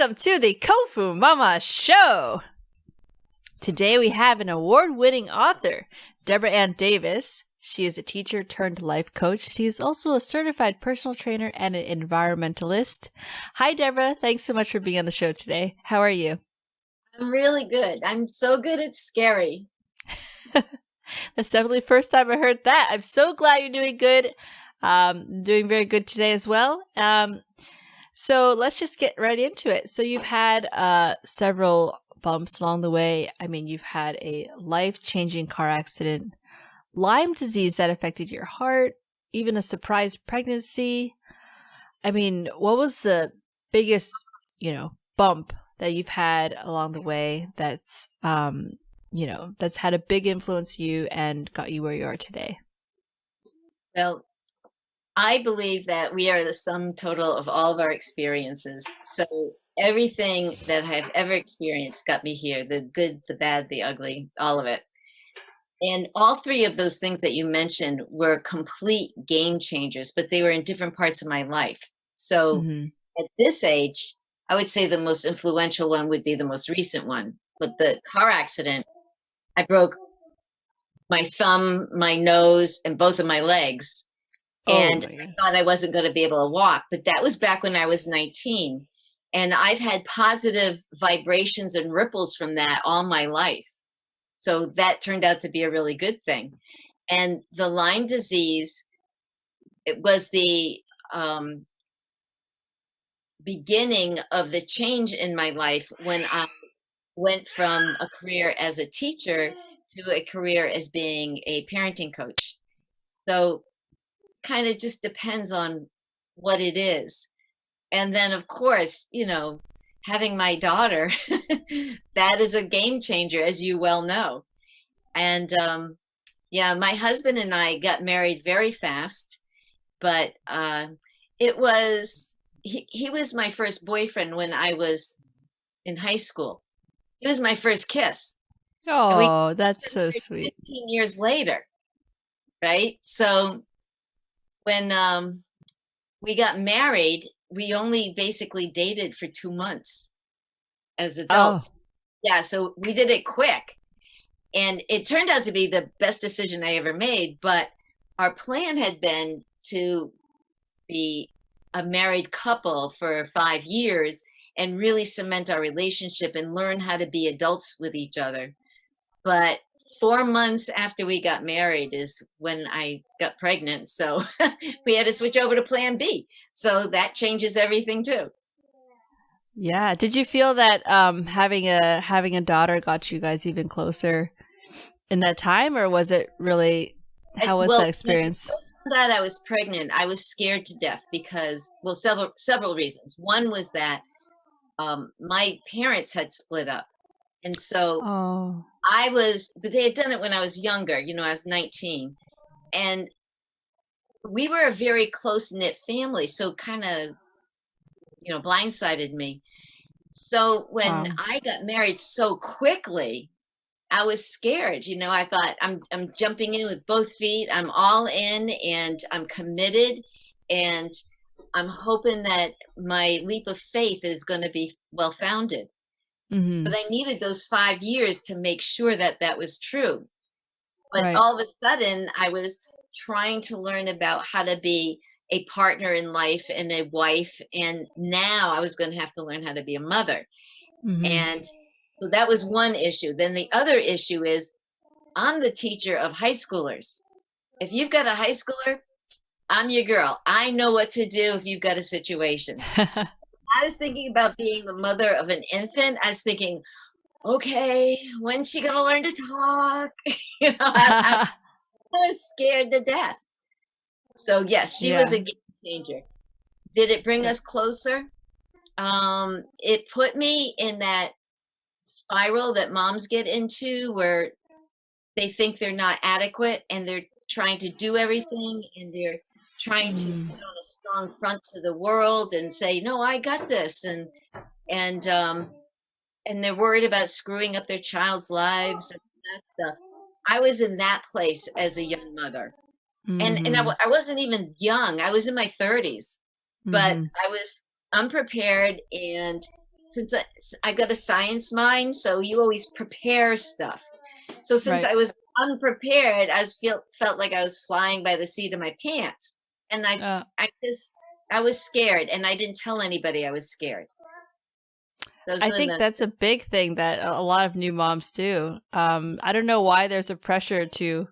Welcome to the Kungfu Momma Show. Today we have an award-winning author, Deborah Ann Davis. She is a teacher turned life coach. She is also a certified personal trainer and an environmentalist. Hi, Deborah. Thanks so much for being on the show today. How are you? I'm really good. I'm so good it's scary. That's definitely the first time I heard that. I'm so glad you're doing good. Doing very good today as well. So let's just get right into it. So you've had several bumps along the way. I mean, you've had a life-changing car accident, Lyme disease that affected your heart, even a surprise pregnancy. I mean, what was the biggest, bump that you've had along the way that's, that's had a big influence you and got you where you are today? Well, I believe that we are the sum total of all of our experiences. So everything that I've ever experienced got me here, the good, the bad, the ugly, all of it. And all three of those things that you mentioned were complete game changers, but they were in different parts of my life. So Mm-hmm. at this age, I would say the most influential one would be the most recent one. But the car accident, I broke my thumb, my nose, and both of my legs. Oh And my I God. thought I wasn't going to be able to walk, but that was back when I was 19. And I've had positive vibrations and ripples from that all my life. So that turned out to be a really good thing. And the Lyme disease, it was the beginning of the change in my life when I went from a career as a teacher to a career as being a parenting coach. So kind of just depends on what it is. And then, of course, having my daughter, that is a game changer, as you well know. And yeah, my husband and I got married very fast, but he was my first boyfriend when I was in high school. He was my first kiss. And we Oh, that's got so married sweet. 15 years later, right? So when we got married, we only basically dated for 2 months as Oh, adults. Yeah, so we did it quick. And it turned out to be the best decision I ever made. But our plan had been to be a married couple for 5 years and really cement our relationship and learn how to be adults with each other. But 4 months after we got married is when I got pregnant. So we had to switch over to plan B. So that changes everything too. yeah. Did you feel that having a daughter got you guys even closer in that time, or was it really, how was that Well, when I experience? first found out I was pregnant, I was scared to death because, well, several reasons. One was that my parents had split up, and so Oh, but they had done it when I was younger. I was 19, and we were a very close knit family, so kind of blindsided me. So when wow. I got married so quickly, I was scared. I thought I'm jumping in with both feet. I'm all in and I'm committed, and I'm hoping that my leap of faith is going to be well founded. But Mm-hmm. I needed those 5 years to make sure that that was true. But Right. all of a sudden, I was trying to learn about how to be a partner in life and a wife, and now I was going to have to learn how to be a mother. Mm-hmm. And so that was one issue. Then the other issue is I'm the teacher of high schoolers. If you've got a high schooler, I'm your girl. I know what to do if you've got a situation. I was thinking about being the mother of an infant. I was thinking, okay, when's she going to learn to talk? I was scared to death. So, yes, she was Yeah. a game changer. Did it bring Def- us closer? It put me in that spiral that moms get into where they think they're not adequate and they're trying to do everything and they're trying to mm, put on a strong front to the world and say, no, I got this. And and they're worried about screwing up their child's lives and that stuff. I was in that place as a young mother. And mm-hmm. I wasn't even young. I was in my 30s, but Mm-hmm. I was unprepared and since I got a science mind, so you always prepare stuff. So since Right. I was unprepared, felt like I was flying by the seat of my pants, and I was scared, and I didn't tell anybody I was scared. So I was I doing think the that's a big thing that a lot of new moms do. I don't know why there's a pressure to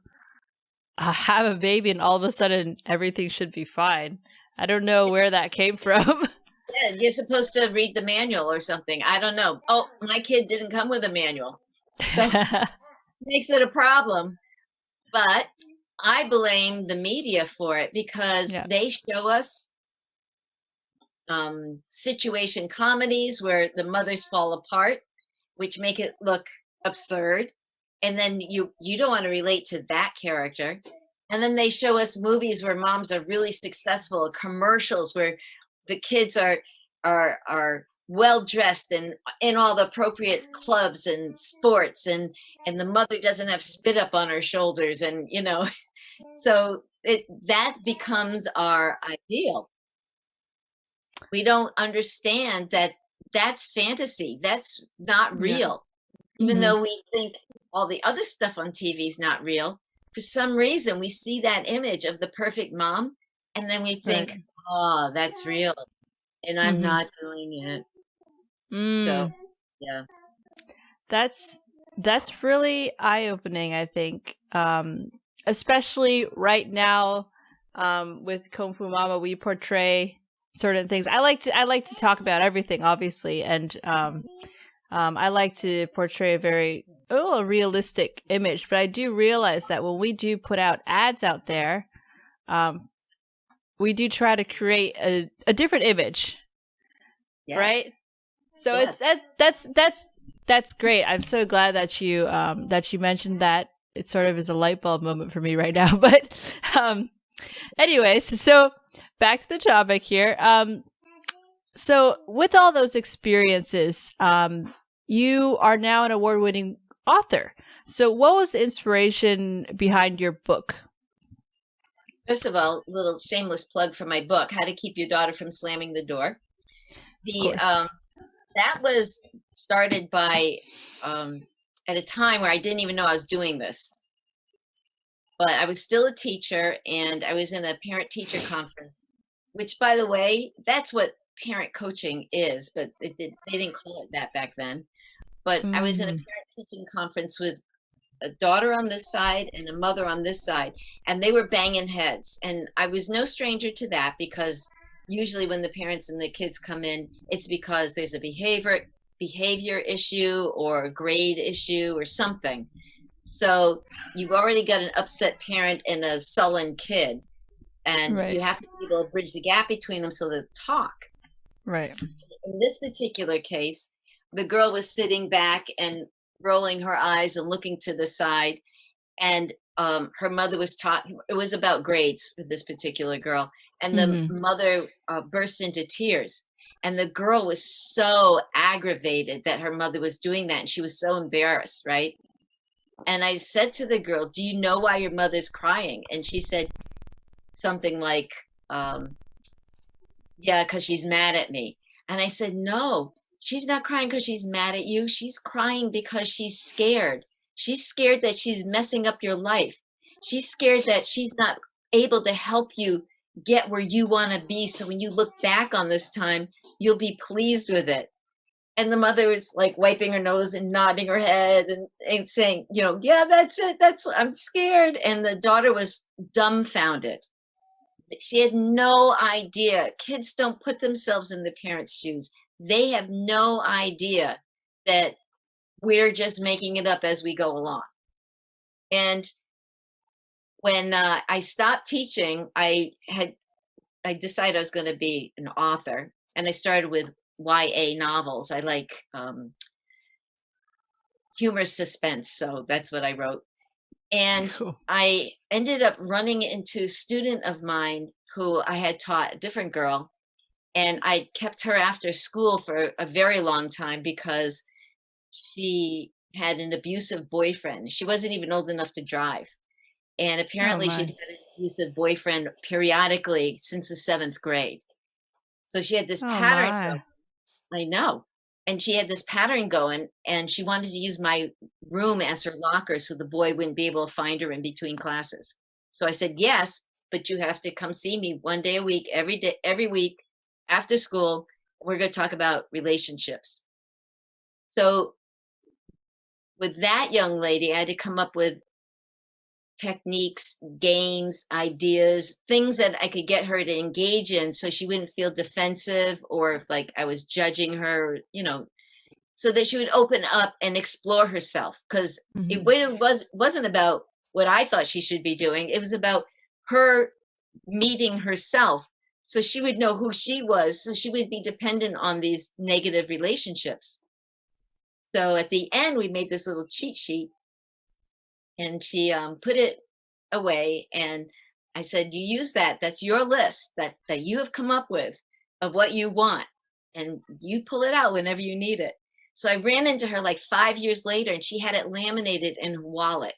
have a baby and all of a sudden everything should be fine. I don't know where that came from. yeah, you're supposed to read the manual or something. I don't know. Oh, my kid didn't come with a manual, so it makes it a problem. But I blame the media for it because Yeah. they show us situation comedies where the mothers fall apart, which make it look absurd, and then you don't want to relate to that character. And then they show us movies where moms are really successful, commercials where the kids are well dressed and in all the appropriate clubs and sports, and the mother doesn't have spit up on her shoulders, and so that becomes our ideal. We don't understand that that's fantasy. That's not Yeah. real. Even Hmm. though we think all the other stuff on TV is not real, for some reason we see that image of the perfect mom and then we Right. think, oh, that's real. And I'm Hmm. not doing it. So, Mm. yeah. That's really eye-opening, I think. Especially right now, with Kungfu Mama, we portray certain things. I like to talk about everything, obviously, and I like to portray a realistic image. But I do realize that when we do put out ads out there, um, we do try to create a different image, Yes. right? So Yes. that's great. I'm so glad that you mentioned that. It sort of is a light bulb moment for me right now. But anyways, so back to the topic here. So with all those experiences, you are now an award-winning author. So what was the inspiration behind your book? First of all, little shameless plug for my book, How to Keep Your Daughter from Slamming the Door. Of The course. That was started by at a time where I didn't even know I was doing this. But I was still a teacher and I was in a parent teacher conference, which by the way, that's what parent coaching is, but they didn't call it that back then. But I was in a Mm, parent teaching conference with a daughter on this side and a mother on this side, and they were banging heads. And I was no stranger to that because usually when the parents and the kids come in, it's because there's a behavior issue or a grade issue or something. So you've already got an upset parent and a sullen kid, and right. you have to be able to bridge the gap between them so they talk. Right. In this particular case, the girl was sitting back and rolling her eyes and looking to the side, and her mother was taught. It was about grades for this particular girl, and the Mm-hmm. mother burst into tears. And the girl was so aggravated that her mother was doing that, and she was so embarrassed, right? And I said to the girl, "Do you know why your mother's crying?" And she said something like, "Yeah, because she's mad at me." And I said, "No, she's not crying because she's mad at you. She's crying because she's scared. She's scared that she's messing up your life. She's scared that she's not able to help you get where you want to be. So when you look back on this time, you'll be pleased with it." And the mother was like wiping her nose and nodding her head and saying, "Yeah, that's it. I'm scared." And the daughter was dumbfounded. She had no idea. Kids don't put themselves in the parents' shoes. They have no idea that we're just making it up as we go along. And when I stopped teaching, I decided I was going to be an author, and I started with YA novels. I like humor suspense, so that's what I wrote. And Cool. I ended up running into a student of mine who I had taught, a different girl, and I kept her after school for a very long time because she had an abusive boyfriend. She wasn't even old enough to drive. And Oh apparently she'd my. had an abusive boyfriend periodically since the seventh grade. So she had this Oh pattern my. going. I know. and she had this pattern going, and she wanted to use my room as her locker so the boy wouldn't be able to find her in between classes. So I said, yes, but you have to come see me one day a week, every day, every week after school. We're going to talk about relationships. So with that young lady, I had to come up with techniques, games, ideas, things that I could get her to engage in so she wouldn't feel defensive or if like I was judging her, so that she would open up and explore herself. Because it wasn't about what I thought she should be doing. It was about her meeting herself so she would know who she was, so she would be dependent on these negative relationships. So at the end, we made this little cheat sheet, and she put it away, and I said, you use that. That's your list that you have come up with of what you want, and you pull it out whenever you need it. So I ran into her like 5 years later, and she had it laminated in her wallet.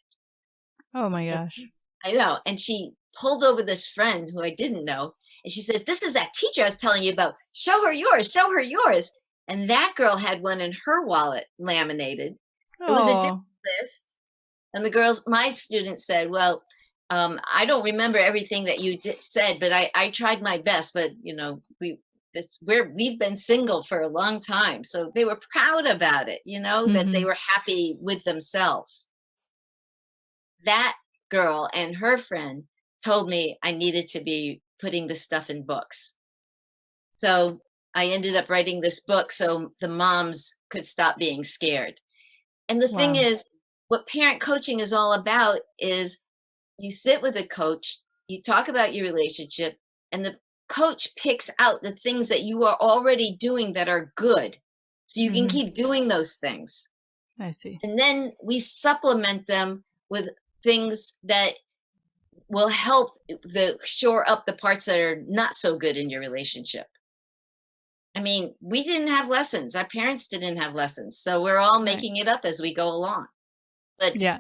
Oh my gosh. I know. And she pulled over this friend who I didn't know, and she said, this is that teacher I was telling you about. Show her yours, show her yours. And that girl had one in her wallet laminated. It was a different list. And my student said, well, I don't remember everything that you said, but I tried my best. But, we've been single for a long time. So they were proud about it, that they were happy with themselves. That girl and her friend told me I needed to be putting this stuff in books. So I ended up writing this book so the moms could stop being scared. And the thing is, what parent coaching is all about is you sit with a coach, you talk about your relationship, and the coach picks out the things that you are already doing that are good. So you can keep doing those things. I see. And then we supplement them with things that will help shore up the parts that are not so good in your relationship. I mean, we didn't have lessons. Our parents didn't have lessons. So we're all making it up as we go along. But you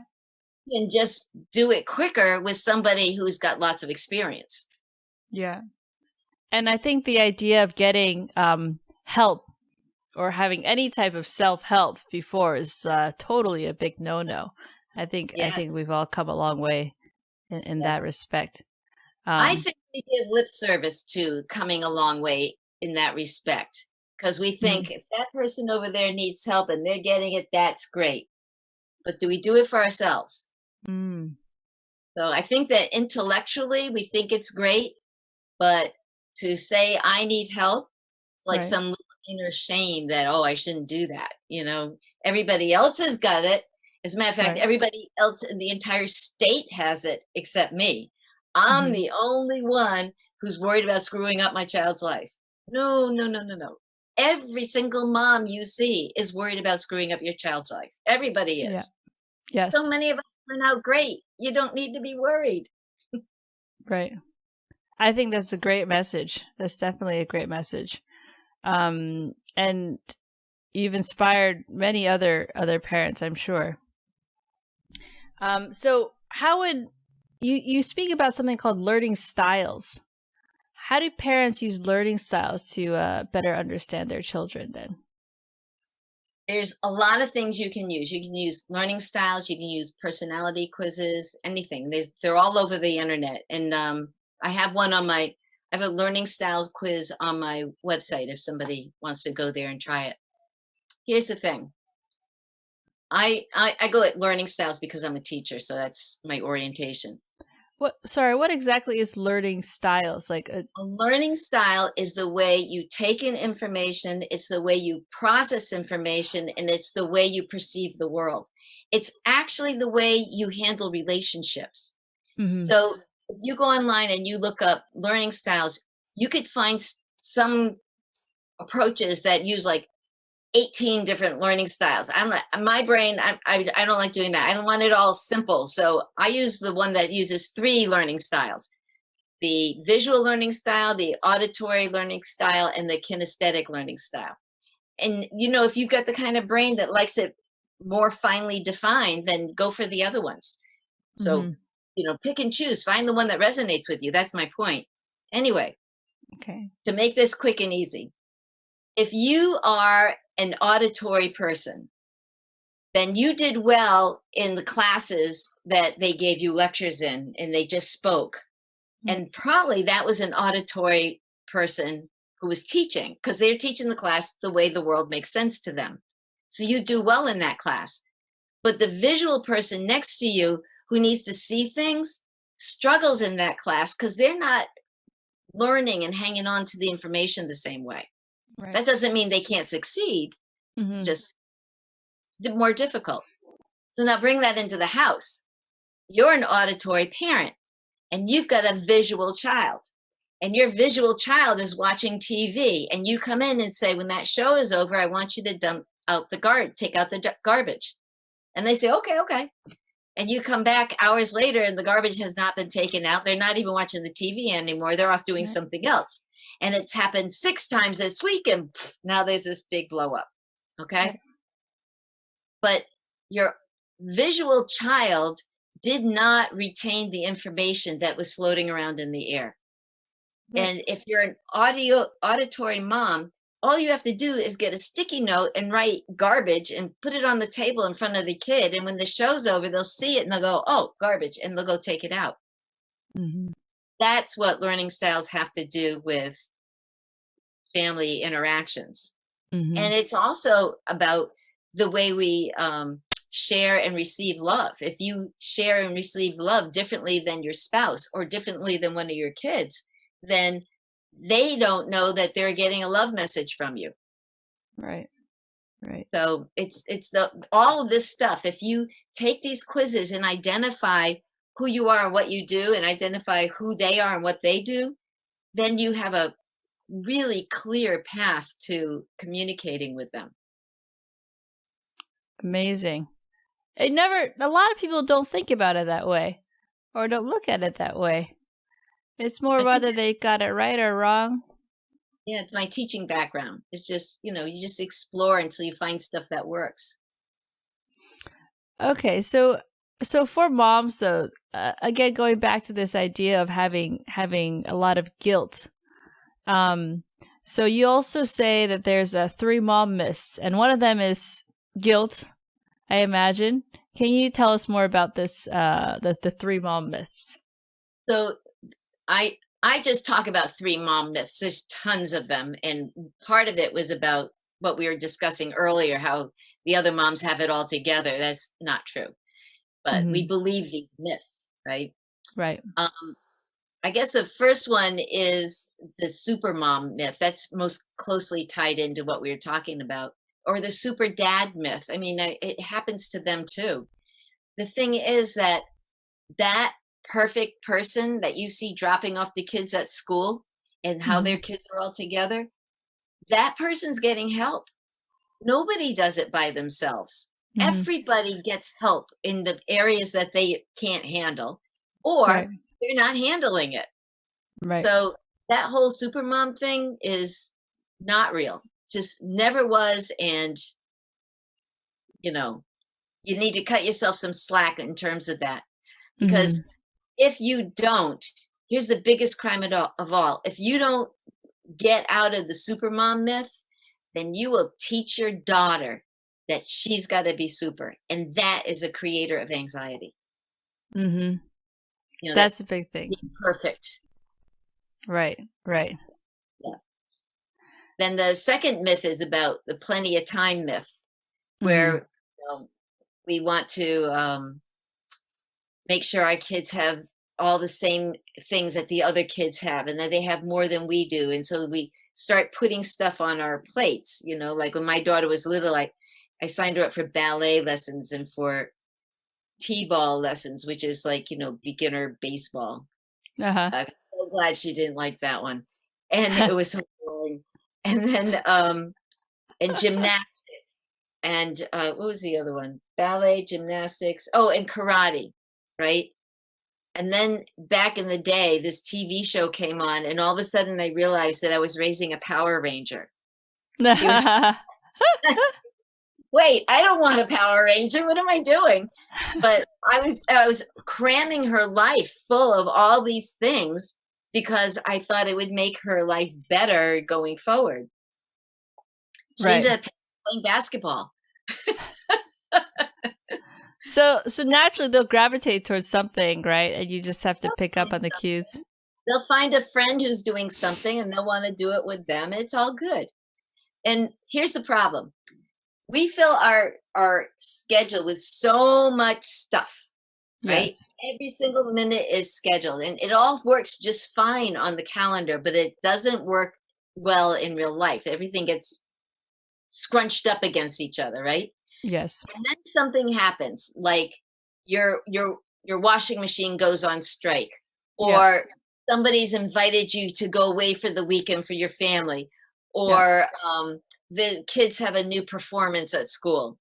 can just do it quicker with somebody who's got lots of experience. Yeah. And I think the idea of getting help or having any type of self-help before is totally a big no-no. I think we've all come a long way in that respect. I think we give lip service to coming a long way in that respect, because we think if that person over there needs help and they're getting it, that's great. But do we do it for ourselves? So I think that intellectually we think it's great, but to say I need help, it's like some little inner shame that, I shouldn't do that. Everybody else has got it. As a matter of fact, everybody else in the entire state has it except me. I'm the only one who's worried about screwing up my child's life. No. Every single mom you see is worried about screwing up your child's life. Everybody is. Yeah. Yes. So many of us turn out great. You don't need to be worried. Right. I think that's a great message. That's definitely a great message. And you've inspired many other parents, I'm sure. So how would you speak about something called learning styles? How do parents use learning styles to better understand their children then? There's a lot of things you can use. You can use learning styles. You can use personality quizzes, anything. They're all over the internet. And I have I have a learning styles quiz on my website if somebody wants to go there and try it. Here's the thing. I go at learning styles because I'm a teacher, so that's my orientation. What exactly is learning styles? Like a learning style is the way you take in information, it's the way you process information, and it's the way you perceive the world. It's actually the way you handle relationships. So if you go online and you look up learning styles, you could find some approaches that use like 18 different learning styles. My brain, I don't like doing that. I don't want it all simple. So I use the one that uses 3 learning styles: the visual learning style, the auditory learning style, and the kinesthetic learning style. And, if you've got the kind of brain that likes it more finely defined, then go for the other ones. So, pick and choose, find the one that resonates with you. That's my point. Anyway, to make this quick and easy, if you are an auditory person, then you did well in the classes that they gave you lectures in and they just spoke. And probably that was an auditory person who was teaching, because they're teaching the class the way the world makes sense to them. So you do well in that class. But the visual person next to you who needs to see things struggles in that class because they're not learning and hanging on to the information the same way. Right. That doesn't mean they can't succeed. It's just more difficult. So now bring that into the house. You're an auditory parent and you've got a visual child, and your visual child is watching TV, and you come in and say, when that show is over, I want you to dump out take out the garbage. And they say, okay. And you come back hours later and the garbage has not been taken out. They're not even watching the TV anymore. They're off doing something else. And it's happened 6 times this week. And now there's this big blow up. Okay. Right. But your visual child did not retain the information that was floating around in the air. Right. And if you're an auditory mom, all you have to do is get a sticky note and write garbage and put it on the table in front of the kid. And when the show's over, they'll see it and they'll go, oh, garbage. And they'll go take it out. That's what learning styles have to do with family interactions. And it's also about the way we share and receive love. If you share and receive love differently than your spouse or differently than one of your kids, then they don't know that they're getting a love message from you. Right. So it's all of this stuff. If you take these quizzes and identify who you are and what you do, and identify who they are and what they do, then you have a really clear path to communicating with them. Amazing. A lot of people don't think about it that way, or don't look at it that way. It's more whether they got it right or wrong. Yeah, it's my teaching background. It's just, you just explore until you find stuff that works. Okay, so for moms, though, again, going back to this idea of having a lot of guilt. So you also say that there's 3 mom myths, and one of them is guilt, I imagine. Can you tell us more about this, the 3 mom myths? So I just talk about 3 mom myths. There's tons of them. And part of it was about what we were discussing earlier, how the other moms have it all together. That's not true. But we believe these myths, right? Right. I guess the first one is the supermom myth. That's most closely tied into what we were talking about. Or the super dad myth. I mean, it happens to them too. The thing is that perfect person that you see dropping off the kids at school and how their kids are all together, that person's getting help. Nobody does it by themselves. Everybody gets help in the areas that they can't handle, or they're not handling it. Right. So that whole supermom thing is not real. Just never was. And, you need to cut yourself some slack in terms of that. Because if you don't, here's the biggest crime of all. If you don't get out of the supermom myth, then you will teach your daughter that she's got to be super. And that is a creator of anxiety. That's a big thing. Perfect. Right. Yeah. Then the second myth is about the plenty of time myth, where we want to make sure our kids have all the same things that the other kids have, and that they have more than we do. And so we start putting stuff on our plates, like when my daughter was little, I signed her up for ballet lessons and for t-ball lessons, which is like, beginner baseball. I'm so glad she didn't like that one. And it was so boring. And then, and gymnastics and what was the other one? Ballet, gymnastics. Oh, and karate, right? And then back in the day, this TV show came on, and all of a sudden I realized that I was raising a Power Ranger. Wait, I don't want a Power Ranger. What am I doing? But I was cramming her life full of all these things because I thought it would make her life better going forward. She ended up playing basketball. So naturally they'll gravitate towards something, right? And you just have to pick up on the cues. They'll find a friend who's doing something and they'll want to do it with them. It's all good. And here's the problem. We fill our schedule with so much stuff, right? Yes. Every single minute is scheduled and it all works just fine on the calendar, but it doesn't work well in real life. Everything gets scrunched up against each other, right? Yes. And then something happens, like your washing machine goes on strike, or somebody's invited you to go away for the weekend for your family, or the kids have a new performance at school.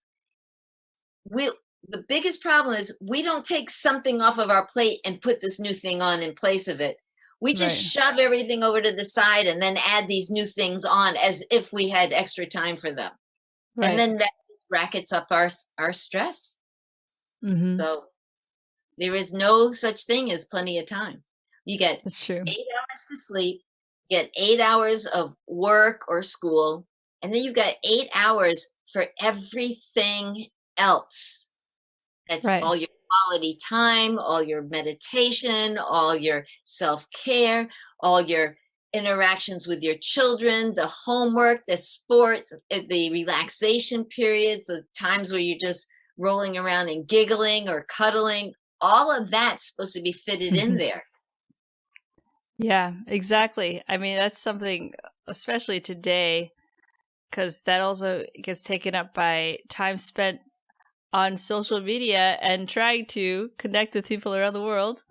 The biggest problem is we don't take something off of our plate and put this new thing on in place of it. We just shove everything over to the side and then add these new things on as if we had extra time for them. Right. And then that rackets up our stress. Mm-hmm. So there is no such thing as plenty of time. You get 8 hours to sleep, get 8 hours of work or school, and then you've got 8 hours for everything else. That's all your quality time, all your meditation, all your self-care, all your interactions with your children, the homework, the sports, the relaxation periods, the times where you're just rolling around and giggling or cuddling. All of that's supposed to be fitted in there. Yeah, exactly. I mean, that's something, especially today, because that also gets taken up by time spent on social media and trying to connect with people around the world,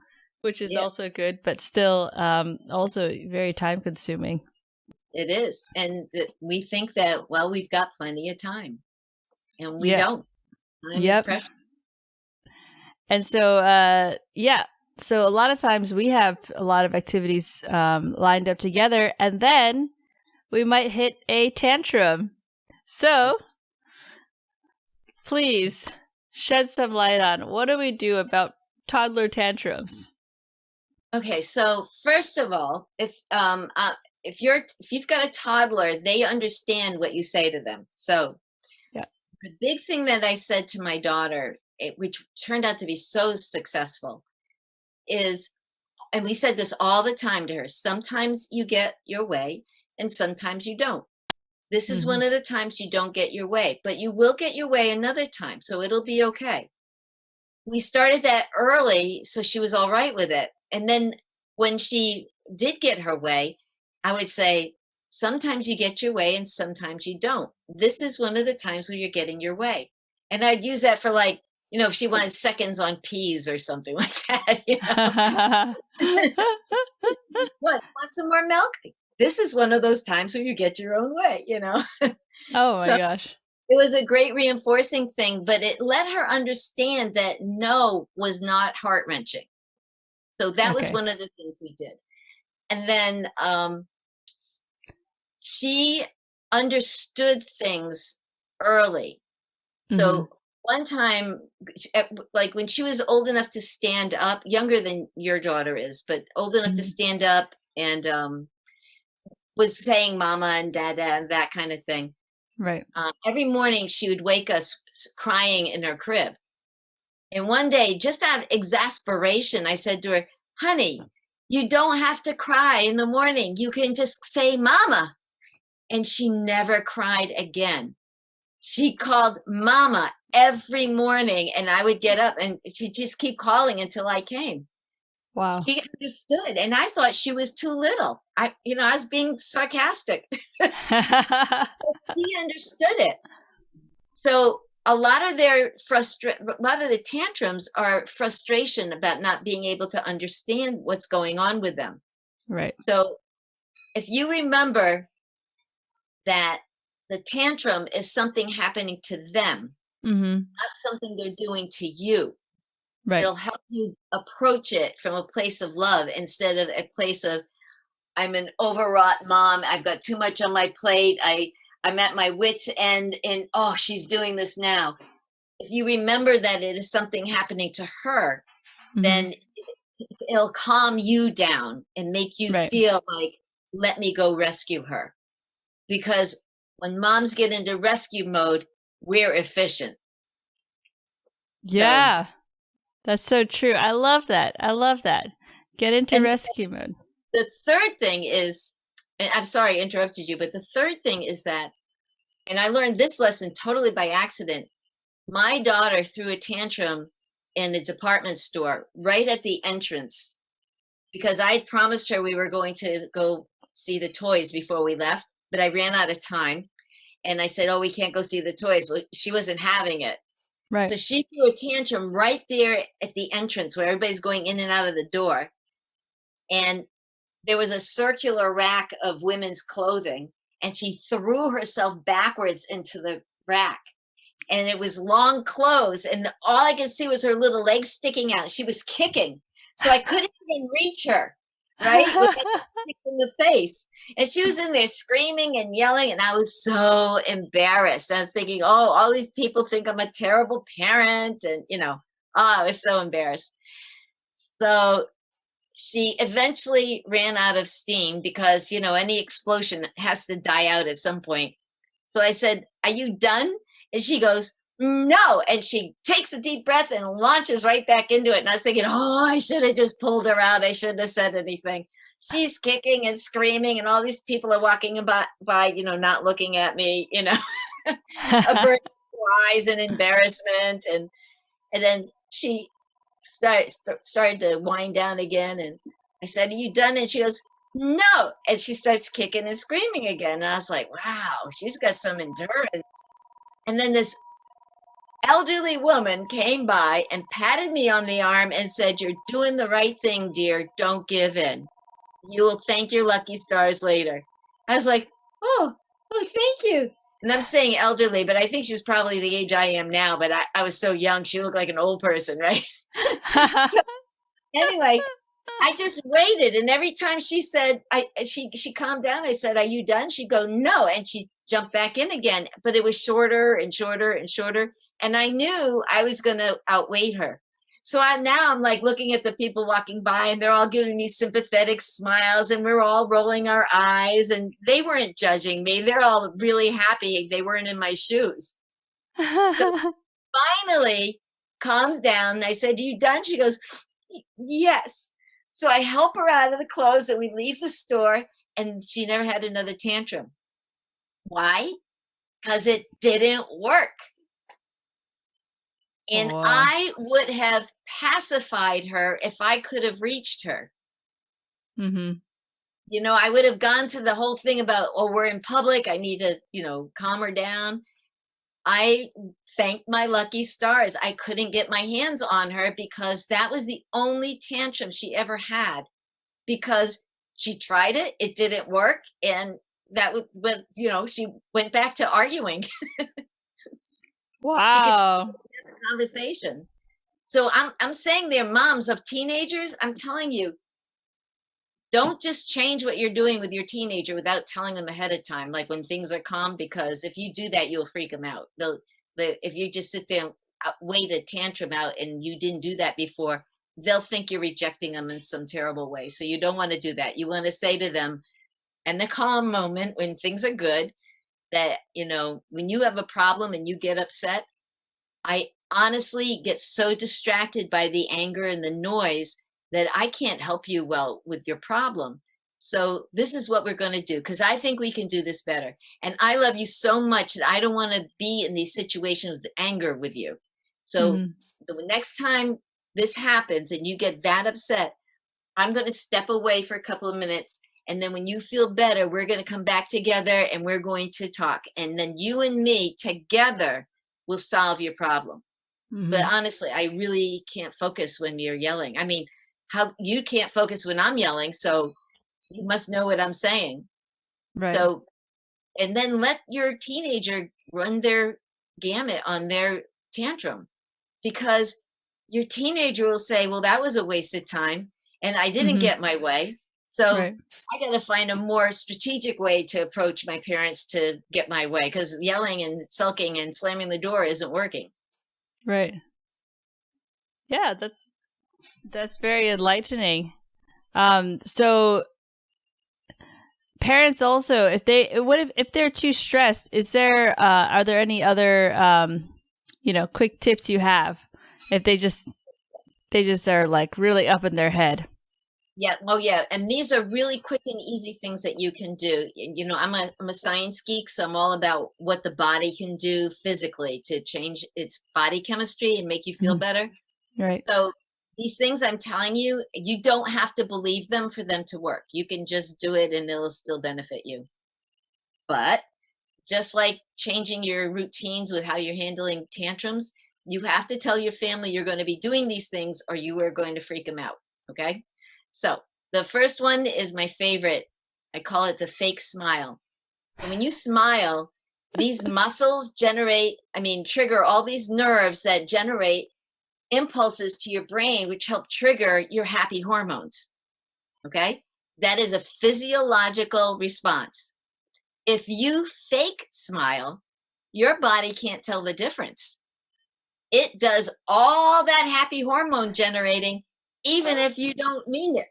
which is also good, but still also very time consuming. It is. And we think that, well, we've got plenty of time, and we don't. Time is precious. And so, so a lot of times we have a lot of activities lined up together, and then we might hit a tantrum. So please shed some light on what do we do about toddler tantrums? Okay, so first of all, if you've got a toddler, they understand what you say to them. So the big thing that I said to my daughter, which turned out to be so successful, is, and we said this all the time to her, sometimes you get your way and sometimes you don't. This is one of the times you don't get your way, but you will get your way another time, so it'll be okay. We started that early, so she was all right with it. And then when she did get her way, I would say, sometimes you get your way and sometimes you don't. This is one of the times when you're getting your way. And I'd use that for, like, if she wanted seconds on peas or something like that. What? Want some more milk? This is one of those times where you get your own way, Oh my gosh. It was a great reinforcing thing, but it let her understand that no was not heart-wrenching. So that was one of the things we did. And then she understood things early. So one time, like when she was old enough to stand up, younger than your daughter is, but old enough to stand up and was saying mama and dada and that kind of thing. Right. Every morning she would wake us crying in her crib. And one day, just out of exasperation, I said to her, honey, you don't have to cry in the morning. You can just say mama. And she never cried again. She called mama every morning, and I would get up and she'd just keep calling until I came. Wow. She understood, and I thought she was too little. I was being sarcastic. She understood it. So a lot of the tantrums are frustration about not being able to understand what's going on with them. Right. So if you remember that the tantrum is something happening to them, not something they're doing to you. Right. It'll help you approach it from a place of love instead of a place of, I'm an overwrought mom. I've got too much on my plate. I'm at my wit's end and, oh, she's doing this now. If you remember that it is something happening to her, then it'll calm you down and make you feel like, let me go rescue her. Because When moms get into rescue mode, we're efficient. Yeah. That's so true. I love that. I love that. Get into rescue mode. The third thing is, and I'm sorry I interrupted you, but the third thing is that, and I learned this lesson totally by accident. My daughter threw a tantrum in a department store right at the entrance because I had promised her we were going to go see the toys before we left, but I ran out of time. And I said, oh, we can't go see the toys. Well, she wasn't having it. Right. So she threw a tantrum right there at the entrance where everybody's going in and out of the door. And there was a circular rack of women's clothing, and she threw herself backwards into the rack. And it was long clothes, and all I could see was her little legs sticking out. She was kicking, so I couldn't even reach her, right? With that kick in the face. And she was in there screaming and yelling, and I was so embarrassed. I was thinking, oh, all these people think I'm a terrible parent, and I was so embarrassed. So she eventually ran out of steam because, any explosion has to die out at some point. So I said, are you done? And she goes, no. And she takes a deep breath and launches right back into it. And I was thinking, oh, I should have just pulled her out. I shouldn't have said anything. She's kicking and screaming, and all these people are walking by, not looking at me, averting eyes and embarrassment. And then she started to wind down again. And I said, are you done? And she goes, no. And she starts kicking and screaming again. And I was like, wow, she's got some endurance. And then this elderly woman came by and patted me on the arm and said, you're doing the right thing, dear. Don't give in. You will thank your lucky stars later. I was like, oh, thank you. And I'm saying elderly, but I think she's probably the age I am now. But I was so young, she looked like an old person, right? So anyway, I just waited. And every time she said, she calmed down. I said, are you done? She'd go, no. And she jumped back in again. But it was shorter and shorter and shorter. And I knew I was going to outweight her. So now I'm like looking at the people walking by, and they're all giving me sympathetic smiles, and we're all rolling our eyes, and they weren't judging me. They're all really happy they weren't in my shoes. So finally calms down. And I said, are you done? She goes, yes. So I help her out of the clothes, and we leave the store, and she never had another tantrum. Why? Because it didn't work. And I would have pacified her if I could have reached her. Mm-hmm. I would have gone to the whole thing about, oh, we're in public. I need to, calm her down. I thanked my lucky stars. I couldn't get my hands on her because that was the only tantrum she ever had, because she tried it. It didn't work. And that was, she went back to arguing. Wow. Conversation. So I'm saying they're moms of teenagers. I'm telling you, don't just change what you're doing with your teenager without telling them ahead of time, like when things are calm, because if you do that, you'll freak them out. If you just sit there and wait a tantrum out and you didn't do that before, they'll think you're rejecting them in some terrible way. So you don't want to do that. You want to say to them in a calm moment when things are good that, when you have a problem and you get upset, I honestly get so distracted by the anger and the noise that I can't help you well with your problem. So this is what we're going to do, because I think we can do this better. And I love you so much that I don't want to be in these situations with anger with you. So the next time this happens and you get that upset, I'm going to step away for a couple of minutes. And then when you feel better, we're going to come back together and we're going to talk. And then you and me together will solve your problem. But honestly, I really can't focus when you're yelling. I mean, how you can't focus when I'm yelling, so you must know what I'm saying. Right. So, and then let your teenager run their gamut on their tantrum, because your teenager will say, well, that was a waste of time and I didn't get my way. So right. I got to find a more strategic way to approach my parents to get my way, because yelling and sulking and slamming the door isn't working. Right. Yeah, that's very enlightening. So parents also, if they're too stressed, are there any other quick tips you have if they just are like really up in their head? Yeah. Oh, yeah. And these are really quick and easy things that you can do. I'm a science geek, so I'm all about what the body can do physically to change its body chemistry and make you feel better. Right. So these things I'm telling you, you don't have to believe them for them to work. You can just do it and it'll still benefit you. But just like changing your routines with how you're handling tantrums, you have to tell your family you're going to be doing these things or you are going to freak them out. Okay. So the first one is my favorite. I call it the fake smile. And when you smile, these muscles trigger all these nerves that generate impulses to your brain, which help trigger your happy hormones. Okay. That is a physiological response. If you fake smile, your body can't tell the difference. It does all that happy hormone generating, even if you don't mean it.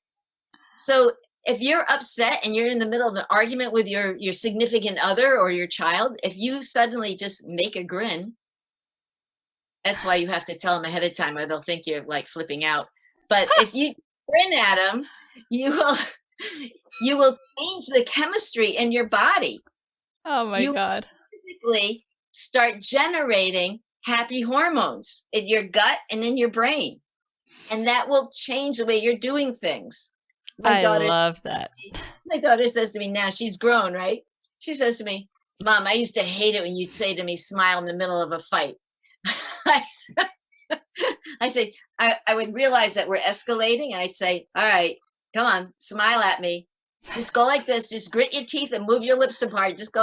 So if you're upset and you're in the middle of an argument with your significant other or your child, if you suddenly just make a grin, that's why you have to tell them ahead of time or they'll think you're like flipping out. But if you grin at them, you will change the chemistry in your body. Oh my God. Physically start generating happy hormones in your gut and in your brain. And that will change the way you're doing things. I love that. My daughter says to me now, she's grown, right? She says to me, Mom, I used to hate it when you'd say to me, smile in the middle of a fight. I say, I would realize that we're escalating. And I'd say, all right, come on, smile at me. Just go like this. Just grit your teeth and move your lips apart. Just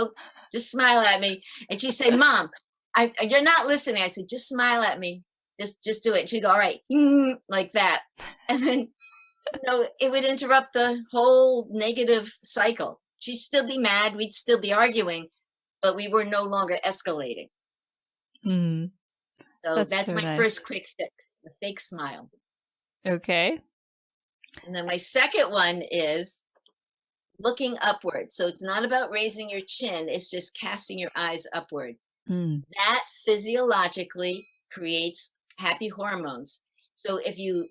smile at me. And she'd say, Mom, you're not listening. I said, just smile at me. Just do it. She'd go, all right, like that. And then, it would interrupt the whole negative cycle. She'd still be mad. We'd still be arguing, but we were no longer escalating. Mm. So that's my first quick fix, the fake smile. Okay. And then my second one is looking upward. So it's not about raising your chin. It's just casting your eyes upward. That physiologically creates happy hormones. So if you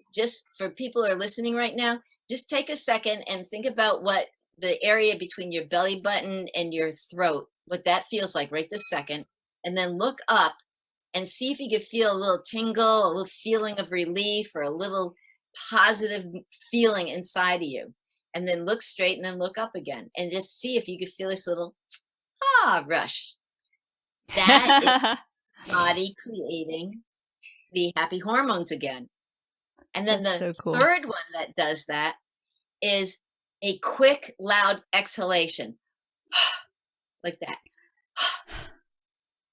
for people who are listening right now, just take a second and think about what the area between your belly button and your throat, what that feels like right this second. And then look up and see if you can feel a little tingle, a little feeling of relief, or a little positive feeling inside of you. And then look straight and then look up again. And just see if you can feel this little rush. That is body creating the happy hormones again. And then the third one that does that is a quick, loud exhalation. Like that.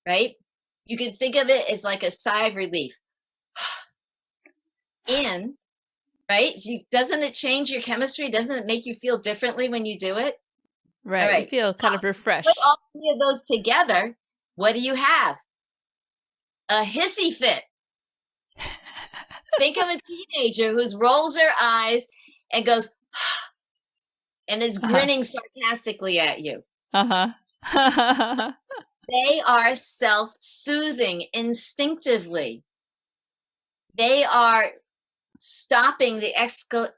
Right? You can think of it as like a sigh of relief. And, right? Doesn't it change your chemistry? Doesn't it make you feel differently when you do it? Right. You feel kind of refreshed. Put all three of those together. What do you have? A hissy fit. Think of a teenager who rolls her eyes and goes, and is grinning sarcastically at you. They are self-soothing instinctively. They are stopping the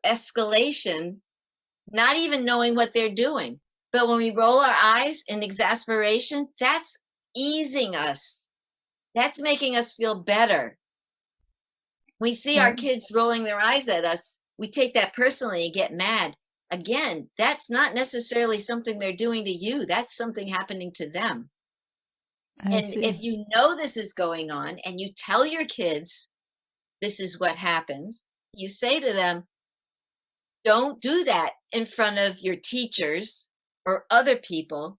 escalation, not even knowing what they're doing. But when we roll our eyes in exasperation, that's easing us. That's making us feel better. We see our kids rolling their eyes at us. We take that personally and get mad. Again, that's not necessarily something they're doing to you. That's something happening to them. If you know this is going on and you tell your kids this is what happens, you say to them, don't do that in front of your teachers or other people.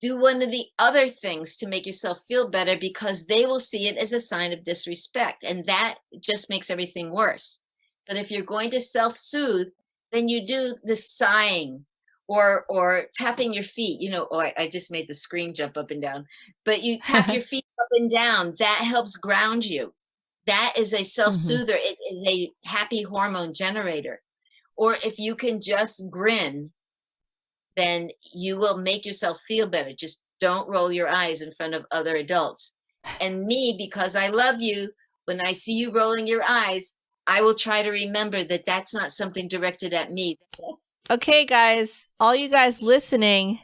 Do one of the other things to make yourself feel better, because they will see it as a sign of disrespect. And that just makes everything worse. But if you're going to self-soothe, then you do the sighing or tapping your feet, I just made the screen jump up and down, but you tap your feet up and down. That helps ground you. That is a self-soother. It is a happy hormone generator. Or if you can just grin, then you will make yourself feel better. Just don't roll your eyes in front of other adults. And me, because I love you, when I see you rolling your eyes, I will try to remember that that's not something directed at me. Yes. Okay, guys, all you guys listening,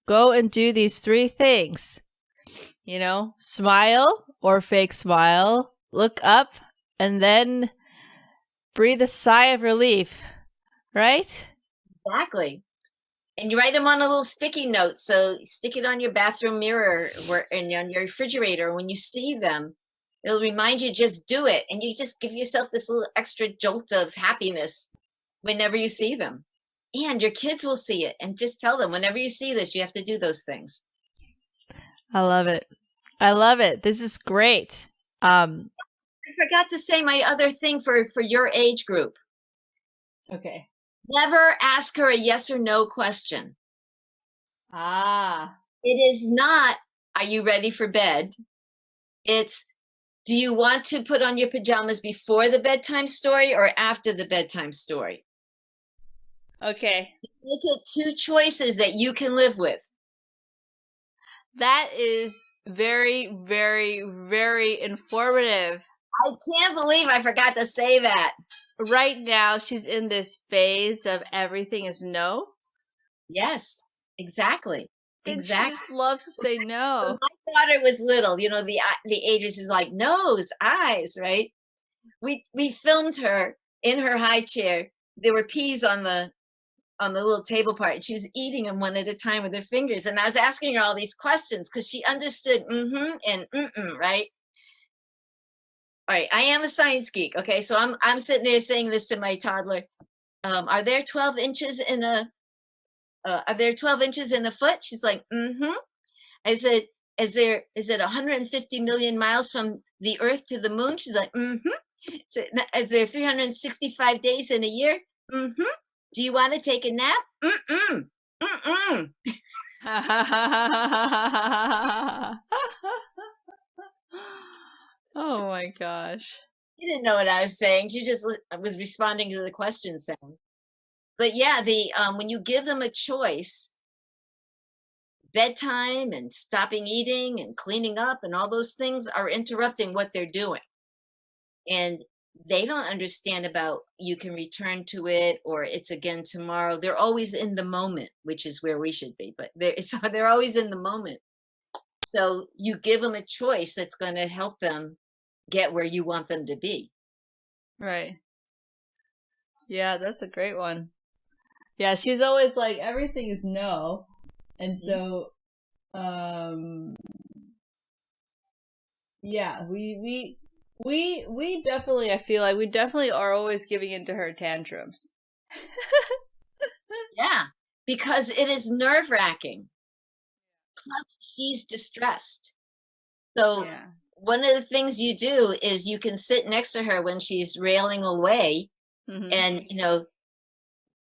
go and do these 3 things. Smile or fake smile, look up, and then breathe a sigh of relief, right? Exactly. And you write them on a little sticky note. So stick it on your bathroom mirror and on your refrigerator. When you see them, it'll remind you, just do it. And you just give yourself this little extra jolt of happiness whenever you see them. And your kids will see it. And just tell them, whenever you see this, you have to do those things. I love it. I love it. This is great. I forgot to say my other thing for your age group. Okay. Never ask her a yes or no question. It is not, are you ready for bed? It's, do you want to put on your pajamas before the bedtime story or after the bedtime story? Okay. Make it 2 choices that you can live with. That is very, very, very informative. I can't believe I forgot to say that. Right now, she's in this phase of everything is no. Yes, exactly. Exactly. She just loves to say no. When my daughter was little, the ages is like nose, eyes, right? We filmed her in her high chair. There were peas on the little table part, and she was eating them one at a time with her fingers. And I was asking her all these questions because she understood and right? All right, I am a science geek. Okay, so I'm sitting there saying this to my toddler. Are there 12 inches in a are there 12 inches in a foot? She's like, I said, is it 150 million miles from the Earth to the moon? She's like, so, is there 365 days in a year? Do you want to take a nap? Oh my gosh. She didn't know what I was saying. She just was responding to the question sound. But yeah, when you give them a choice, bedtime and stopping eating and cleaning up and all those things are interrupting what they're doing. And they don't understand about you can return to it or it's again tomorrow. They're always in the moment, which is where we should be. But they're always in the moment. So you give them a choice that's going to help them get where you want them to be. Right. Yeah, that's a great one. Yeah, she's always like, everything is no. And so, yeah, we definitely, I feel like we definitely are always giving into her tantrums. Yeah, because it is nerve-wracking. Plus, she's distressed. So one of the things you do is you can sit next to her when she's railing away and,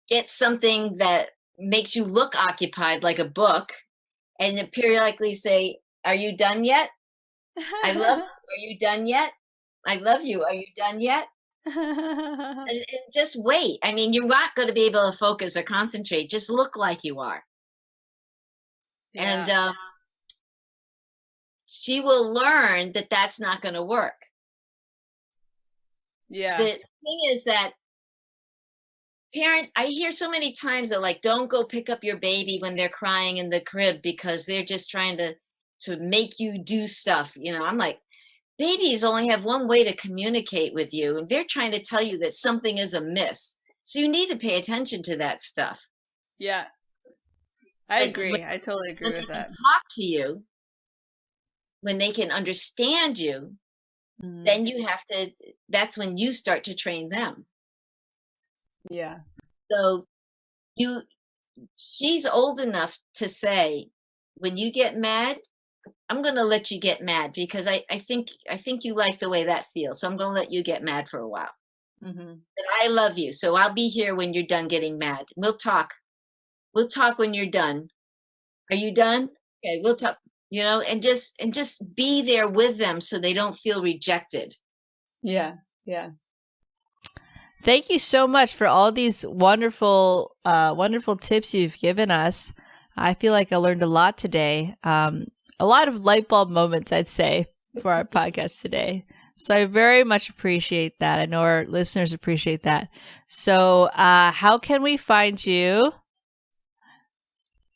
get something that makes you look occupied, like a book, and then periodically say, are you done yet? I love you. Are you done yet? I love you. Are you done yet? And just wait. I mean, you're not going to be able to focus or concentrate. Just look like you are. Yeah. And she will learn that that's not going to work. Yeah. The thing is that I hear so many times that like, don't go pick up your baby when they're crying in the crib because they're just trying to make you do stuff. I'm like, babies only have one way to communicate with you, and they're trying to tell you that something is amiss. So you need to pay attention to that stuff. Yeah. I agree. I totally agree with that. Talk to you, when they can understand you, then that's when you start to train them. Yeah. So she's old enough to say, when you get mad, I'm going to let you get mad because I think you like the way that feels. So I'm going to let you get mad for a while. But I love you. So I'll be here when you're done getting mad. We'll talk. We'll talk when you're done. Are you done? Okay, we'll talk, and just be there with them so they don't feel rejected. Yeah. Yeah. Thank you so much for all these wonderful, wonderful tips you've given us. I feel like I learned a lot today. A lot of light bulb moments, I'd say, for our podcast today. So I very much appreciate that. I know our listeners appreciate that. So how can we find you?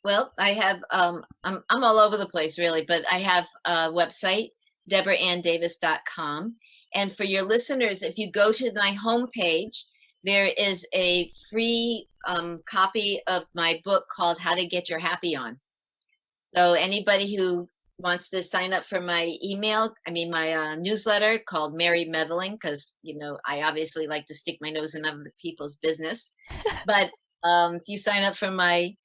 Well, I have, I'm all over the place really, but I have a website, deborahanndavis.com. And for your listeners, if you go to my homepage, there is a free copy of my book called How to Get Your Happy On. So anybody who wants to sign up for my my newsletter called Mary Meddling, because, I obviously like to stick my nose in other people's business. But if you sign up for my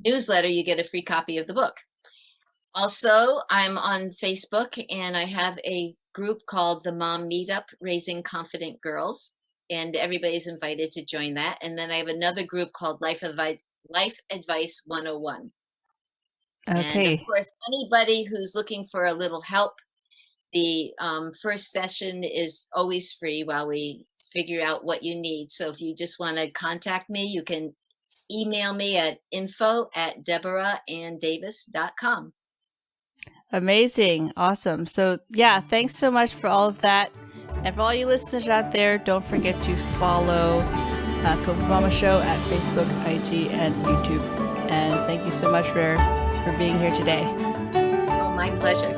newsletter, you get a free copy of the book. Also, I'm on Facebook and I have a group called the Mom Meetup, Raising Confident Girls, and everybody's invited to join that. And then I have another group called Life Advice 101. And of Okay. course, anybody who's looking for a little help, the first session is always free while we figure out what you need. So if you just want to contact me, you can email me at info@deborahanndavis.com. Amazing. Awesome. So, yeah, thanks so much for all of that. And for all you listeners out there, don't forget to follow Kungfu Momma Show at Facebook, IG, and YouTube. And thank you so much for being here today. Oh, my pleasure.